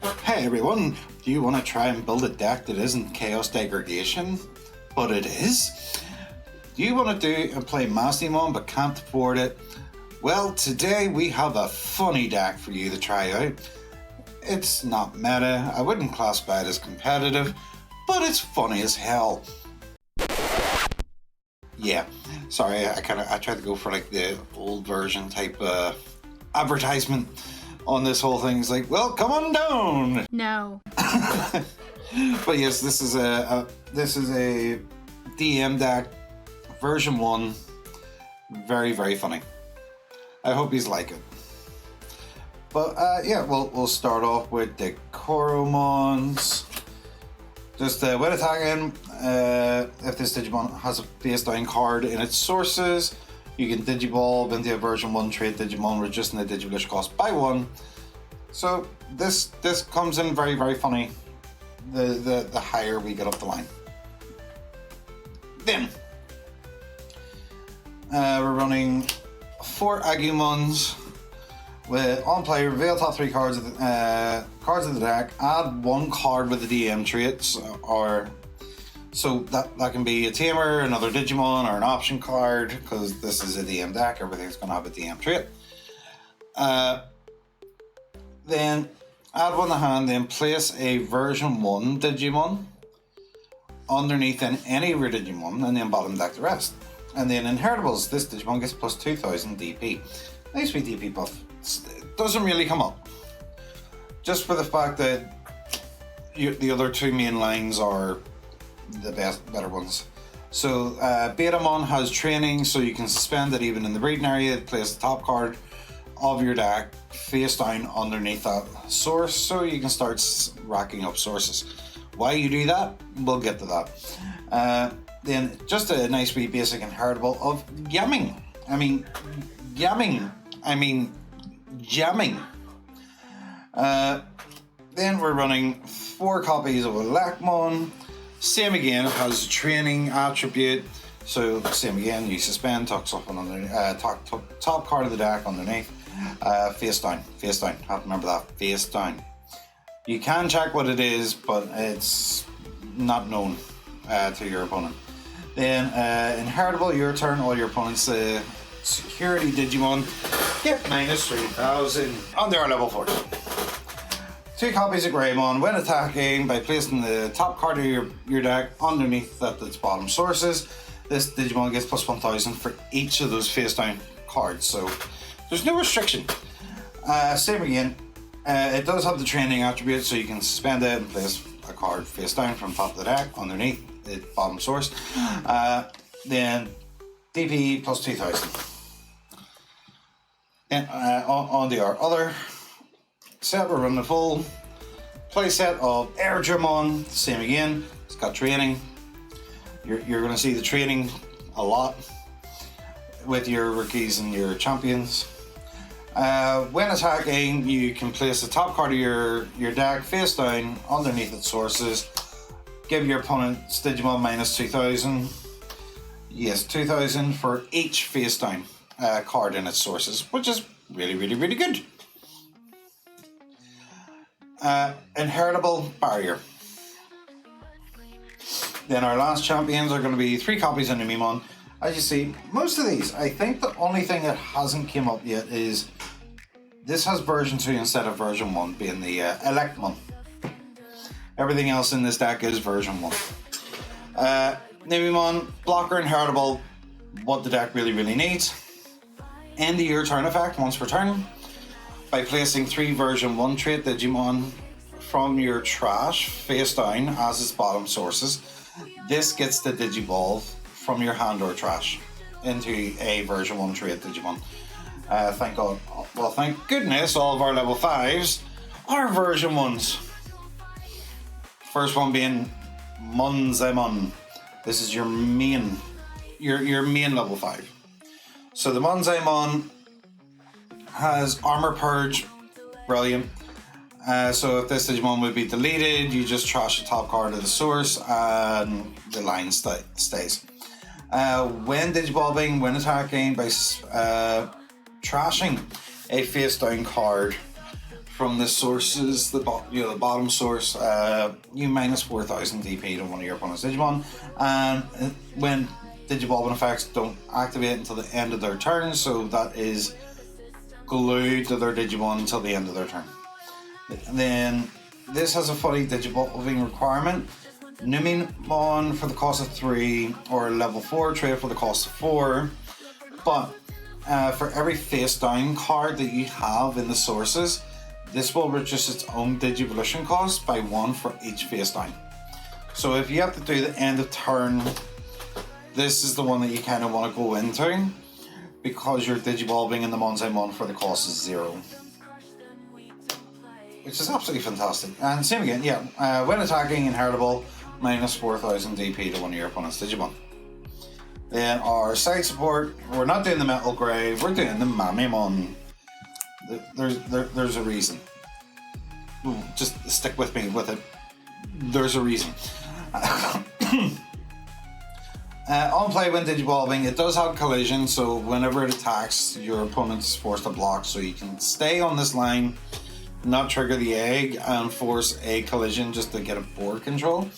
Hey everyone, do you want to try and build a deck that isn't chaos degradation, but it is? Do you want to do and play Massimo but can't afford it? Well, today we have a funny deck for you to try out. It's not meta, I wouldn't classify it as competitive, but it's funny as hell. Yeah, sorry, I tried to go for like the old version type advertisement on this whole thing. It's like, well, come on down. No. But yes, this is a DM deck version 1. Very, very funny. I hope you like it. But yeah, we'll start off with the Coromons. Just when attacking, if this Digimon has a face down card in its sources, you can Digivolve into a version 1 trait Digimon, reducing the Digivolution cost by 1. So this comes in very, very funny the higher we get up the line. Then we're running 4 Agumons with on play, reveal top 3 cards of the deck, add 1 card with the DM traits, or so that can be a Tamer, another Digimon, or an option card, because this is a DM deck, everything's going to have a DM trait. Then add 1 to hand, then place a version 1 Digimon underneath any of your Digimon, and then bottom deck the rest. And then inheritables, this Digimon gets plus 2000 DP. Nice wee DP buff. It doesn't really come up. Just for the fact that the other 2 main lines are the better ones. So Betamon has training, so you can suspend it even in the breeding area. Place the top card of your deck face down underneath that source, so you can start racking up sources. Why you do that, we'll get to that. Then just a nice wee basic inheritable of jamming. Then we're running 4 copies of Elecmon. Same again, it has a training attribute. So same again, you suspend, tucks up on top card of the deck underneath. Face down. Have to remember that, face down. You can check what it is, but it's not known to your opponent. Then inheritable, your turn, all your opponent's security Digimon get minus 3000 on their level 4. 2 copies of Greymon when attacking by placing the top card of your deck underneath its bottom sources. This Digimon gets plus 1000 for each of those face down cards, so there's no restriction. Same again, it does have the training attribute, so you can suspend it and place a card face down from top of the deck underneath the bottom source. Then DP plus 2000. And on the other set, we're running the full play set of Airdramon. Same again, it's got training. You're going to see the training a lot with your rookies and your champions. When attacking, you can place the top card of your deck face down underneath its sources. Give your opponent's Digimon minus 2000. Yes, 2000 for each face down card in its sources, which is really, really, really good. Inheritable Barrier. Then our last champions are going to be 3 copies of Numemon. As you see, most of these, I think the only thing that hasn't came up yet is this has version 2 instead of version 1, being the Electmon. Everything else in this deck is version 1. Numemon, blocker, inheritable, what the deck really, really needs. End of your turn effect once per turn by placing 3 version 1 trait Digimon from your trash face down as its bottom sources. This gets the Digivolve from your hand or trash into a version 1 trait Digimon. Thank God. Well, thank goodness all of our level 5s are version 1s. First one being Monzaemon. This is your main level 5. So the Monzaemon has Armor Purge, brilliant. So if this Digimon would be deleted, you just trash the top card of the source and the line stays. When Digivolving, when attacking, by trashing a face down card from the sources, the bottom source, you minus 4,000 DP to one of your opponent's Digimon, and when Digivolving effects don't activate until the end of their turn, so that is glued to their Digimon until the end of their turn. And then this has a funny Digivolving requirement. Numemon for the cost of 3, or level 4 trade for the cost of 4, but for every face down card that you have in the sources, this will reduce its own Digivolution cost by 1 for each face down. So if you have to do the end of turn, this is the one that you kind of want to go into, because you're Digivolving in the Monzaimon for the cost of 0. Which is absolutely fantastic. And same again, yeah, when attacking, inheritable, minus 4,000 DP to one of your opponent's Digimon. Then our side support, we're not doing the Metal Grave, we're doing the Mamemon. There's a reason. Just stick with me with it. There's a reason. On play when Digivolving, it does have collision, so whenever it attacks, your opponent's forced to block, so you can stay on this line, not trigger the egg, and force a collision just to get a board control.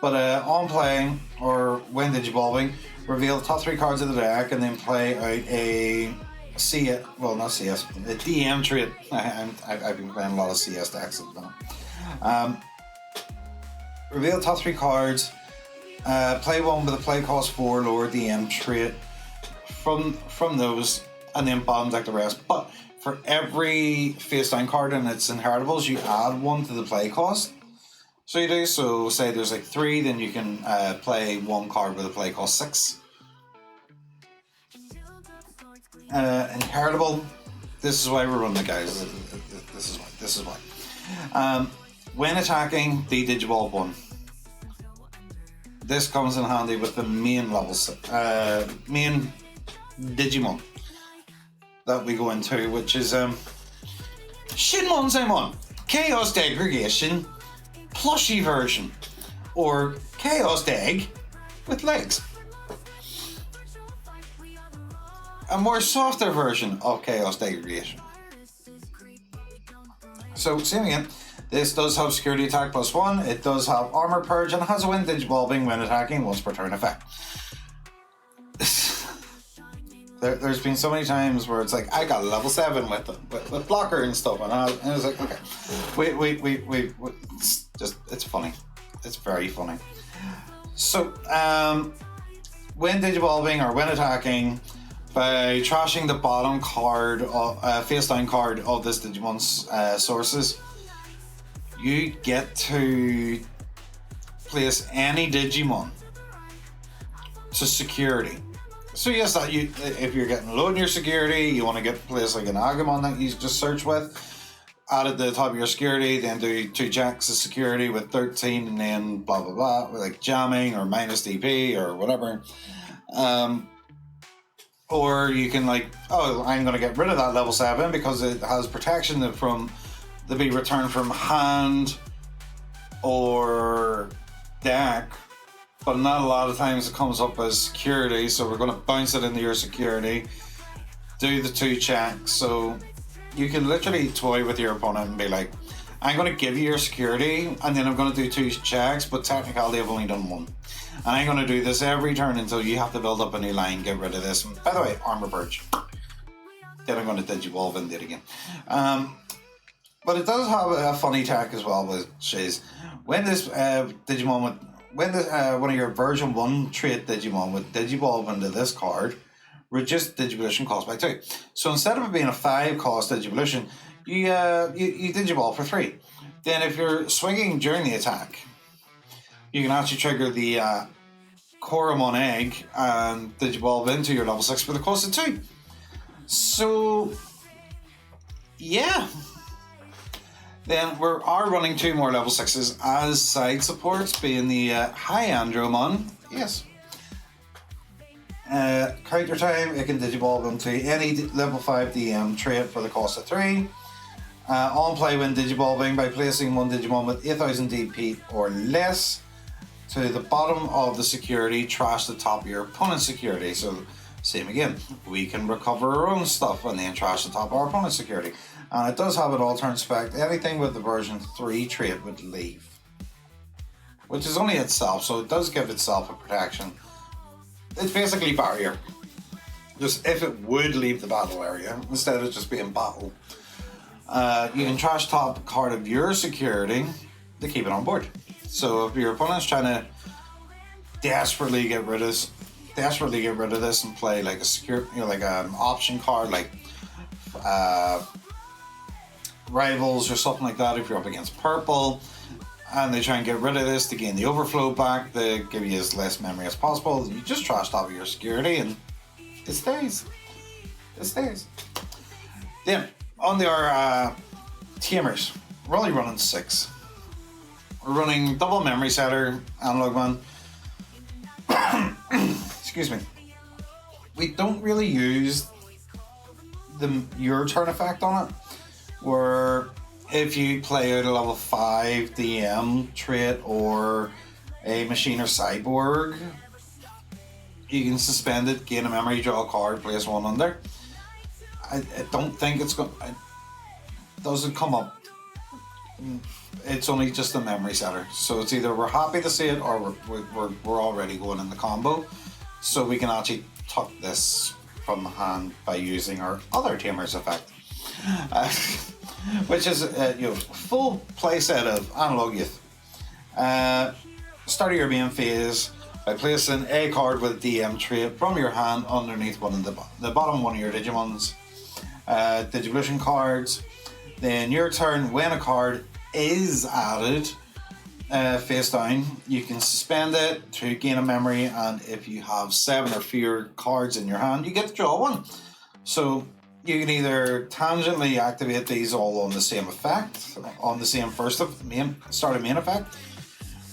But on play, or when Digivolving, reveal the top 3 cards of the deck, and then play out a DM trait. I've been playing a lot of CS decks at the moment. Reveal the top 3 cards. Play one with a play cost 4 lower DM trait from those, and then bottom deck the rest. But for every face down card and its inheritables, you add 1 to the play cost. So you do. So say there's like 3, then you can play 1 card with a play cost 6. Inheritable. This is why we're running it, guys. This is why. When attacking, de-Digivolve 1. This comes in handy with the main levels, main Digimon that we go into, which is Shinmonzaimon, Chaos Degradation, plushie version, or chaos-deg with legs. A more softer version of chaos degradation. So, same again. This does have security attack +1, it does have armor purge, and it has a when Digivolving when attacking once per turn effect. There's been so many times where it's like, I got a level 7 with blocker and stuff, and I was like, okay, wait, it's funny. It's very funny. So, when Digivolving or when attacking, by trashing the bottom card, face down card of this Digimon's sources, you get to place any Digimon to security. So yes, that if you're getting low in your security, you want to get place like an Agumon that you just search with, add at the top of your security, then do 2 jacks of security with 13, and then blah blah blah, with like jamming or minus DP or whatever. Or you can like, oh, I'm going to get rid of that level 7 because it has protection from to be returned from hand or deck, but not a lot of times it comes up as security, so we're going to bounce it into your security, do the 2 checks. So you can literally toy with your opponent and be like, I'm going to give you your security, and then I'm going to do 2 checks, but technically I've only done 1. And I'm going to do this every turn until you have to build up a new line, get rid of this. And by the way, armor purge. Then I'm going to Digivolve and do it again. But it does have a funny tech as well, which is when this Digimon one of your version 1 trait Digimon would Digivolve into this card, reduce Digivolution cost by 2. So instead of it being a 5 cost Digivolution, you Digivolve for 3. Then if you're swinging during the attack, you can actually trigger the Koromon egg and Digivolve into your level 6 for the cost of 2. So yeah. Then we are running 2 more level 6s as side supports, being the Hyandromon. Yes. Counter time, it can Digivolve into any level 5 DM trait for the cost of 3. On play when Digivolving, by placing 1 Digimon with 8,000 DP or less to the bottom of the security, trash the top of your opponent's security. So same again, we can recover our own stuff and then trash the top of our opponent's security. And it does have an alternate spec. Anything with the version 3 trait would leave, which is only itself, so it does give itself a protection. It's basically barrier. Just if it would leave the battle area instead of just being battle. You can trash top card of your security to keep it on board. So if your opponent's trying to desperately get rid of this and play like a secure, like an option card, like rivals or something like that, if you're up against purple and they try and get rid of this to gain the overflow back, they give you as less memory as possible, you just trash top of your security and it stays. Then on our tamers, we're only running 6. We're running double memory setter, analog man. Excuse me. We don't really use your turn effect on it, where if you play out a level 5 DM trait or a machine or cyborg, you can suspend it, gain a memory, draw a card, place 1 under. I don't think it's going. It doesn't come up. It's only just a memory setter, so it's either we're happy to see it or we're already going in the combo, so we can actually tuck this from the hand by using our other Tamer's effect, which is full play set of Analog Youth. Start of your main phase by placing a card with DM trait from your hand underneath one of the bottom one of your Digimons. Digivolution cards. Then your turn, when a card is added face down, you can suspend it to gain a memory, and if you have 7 or fewer cards in your hand, you get to draw 1. So you can either tangentially activate these all on the same effect, on the same start of main effect,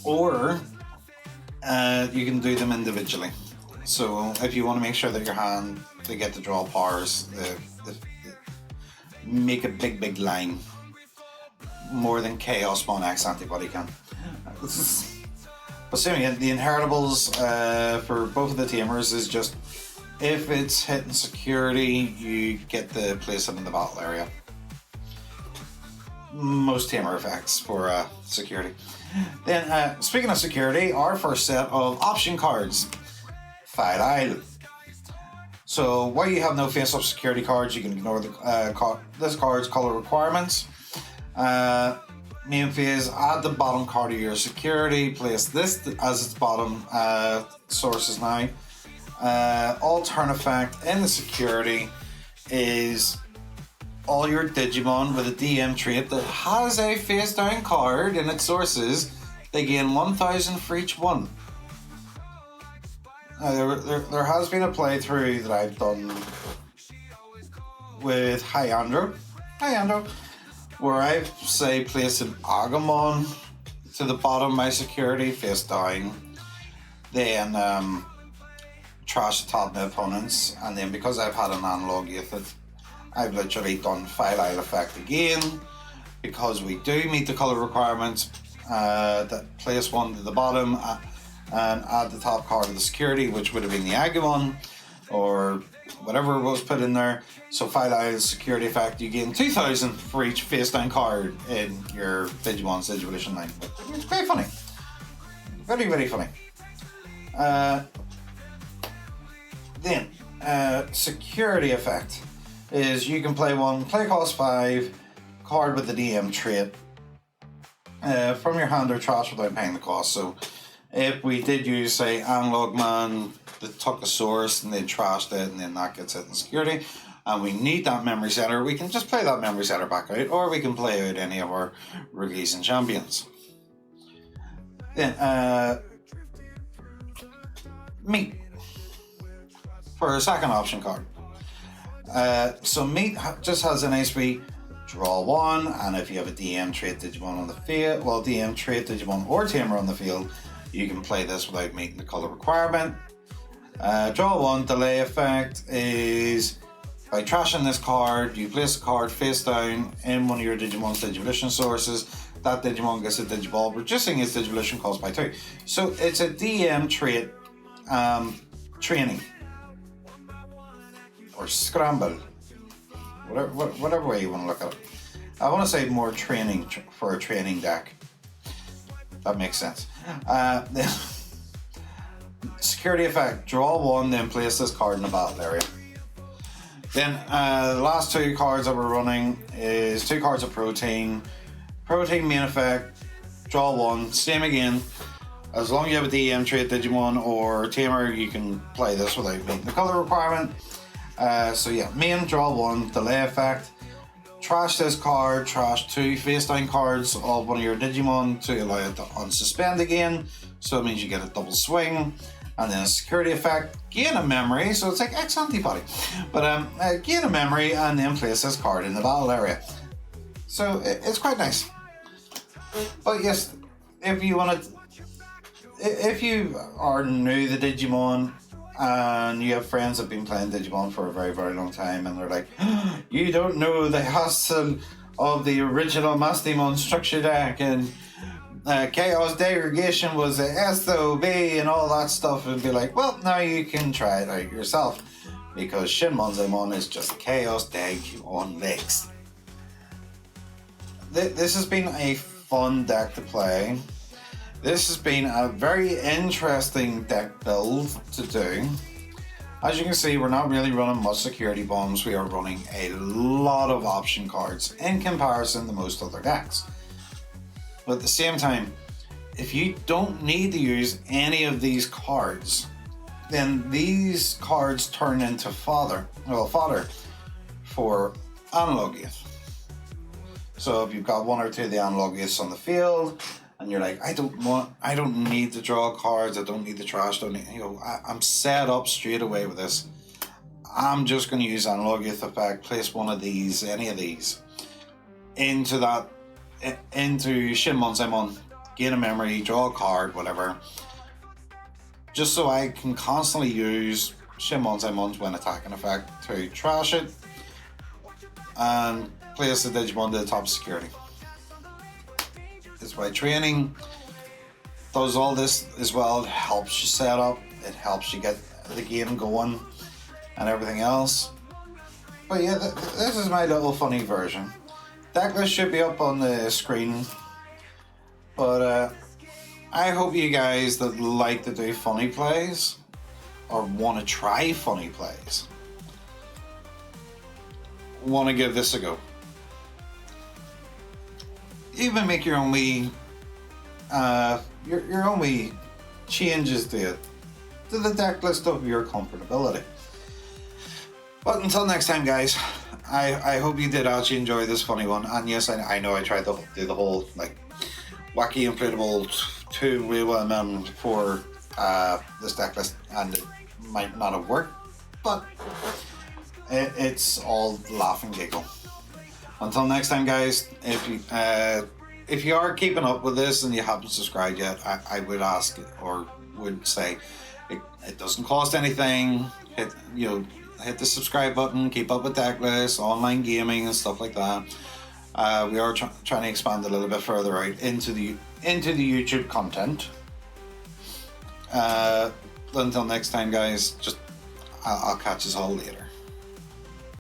or you can do them individually. So if you want to make sure that your hand, they get to draw powers, make a big line, more than Chaos Mon X Antibody can. But same, the inheritables for both of the Tamers is just if it's hitting security, you get to place them in the battle area. Most Tamer effects for security. Then, speaking of security, our first set of option cards, File Isle. So while you have no face-up security cards, you can ignore this card's color requirements. Main phase, add the bottom card of your security, place this as its bottom sources now. Alternate effect in the security is all your Digimon with a DM trait that has a face down card in its sources, they gain 1,000 for each one. There has been a playthrough that I've done with Hyandro, where I've, say, placed an Agumon to the bottom of my security, face down, then trash the top of my opponents, and then because I've had an Analog Youth, I've literally done File Isle effect again, because we do meet the colour requirements, that place 1 to the bottom, and add the top card of the security, which would have been the Agumon, or whatever was put in there. So File Isle security effect, you gain 2,000 for each face down card in your Digimon's Digivolution line. It's very funny. Very funny. Then, security effect is you can play 1, play cost 5, card with the DM trait from your hand or trash without paying the cost. So if we did use, say, Analog Man that took a source and they trashed it and then that gets it in security, and we need that memory setter, we can just play that memory setter back out, or we can play out any of our rookies and champions. Then, Meat for a second option card. So Meat just has an HP, draw 1, and if you have a DM trait Digimon on the field, well, DM trait Digimon or Tamer on the field, you can play this without meeting the colour requirement. Draw 1 delay effect is by trashing this card, you place a card face down in one of your Digimon's Digivolution sources. That Digimon gets a Digiball, reducing its Digivolution cost by 2. So it's a DM trait training, or scramble, whatever way you want to look at it. I want to say more training for a training deck. That makes sense. Security effect, draw one, then place this card in the battle area. Then the last two cards that we're running is 2 cards of protein. Protein main effect, draw one, same again. As long as you have a DM trait Digimon or Tamer, you can play this without meeting the color requirement. So yeah, main, draw one, delay effect. Trash this card, trash 2 face down cards of one of your Digimon to allow it to unsuspend again. So it means you get a double swing. And then a security effect, gain a memory, so it's like X antibody. But gain a memory and then place this card in the battle area. So it's quite nice. But yes, if you are new to Digimon and you have friends that have been playing Digimon for a very, very long time and they're like, you don't know the hassle of the original Mastimon structure deck and chaos degradation was a SOB and all that stuff, and be like, well, now you can try it out yourself because Shinmonzemon is just chaos-deg on legs. This has been a fun deck to play. This has been a very interesting deck build to do. As you can see, we're not really running much security bombs. We are running a lot of option cards in comparison to most other decks. But at the same time, if you don't need to use any of these cards, then these cards turn into fodder for analog youth. So if you've got 1 or 2 of the analog youths on the field, and you're like, I don't need to draw cards, I don't need the trash, I'm set up straight away with this. I'm just going to use analog youth effect, place one of these, any of these, into Shinmonzemon, gain a memory, draw a card, whatever. Just so I can constantly use Shinmonzemon's when attacking effect to trash it and place the Digimon to the top of security. This way training does all this as well. It helps you set up, it helps you get the game going and everything else. But yeah, this is my little funny version. Deck list should be up on the screen, but I hope you guys that like to do funny plays or want to try funny plays want to give this a go. Even make your own wee your own wee changes to it, to the deck list of your comfortability. But until next time, guys, I hope you did actually enjoy this funny one. And yes, I know I tried to do the whole like wacky inflatable 2 real women for this deck list, and it might not have worked, but it's all laugh and giggle. Until next time, guys, if you are keeping up with this and you haven't subscribed yet, I would ask or would say it doesn't cost anything. Hit the subscribe button, keep up with deck lists, online gaming and stuff like that. We are trying to expand a little bit further out into the YouTube content. Until next time, guys, I'll catch us all later.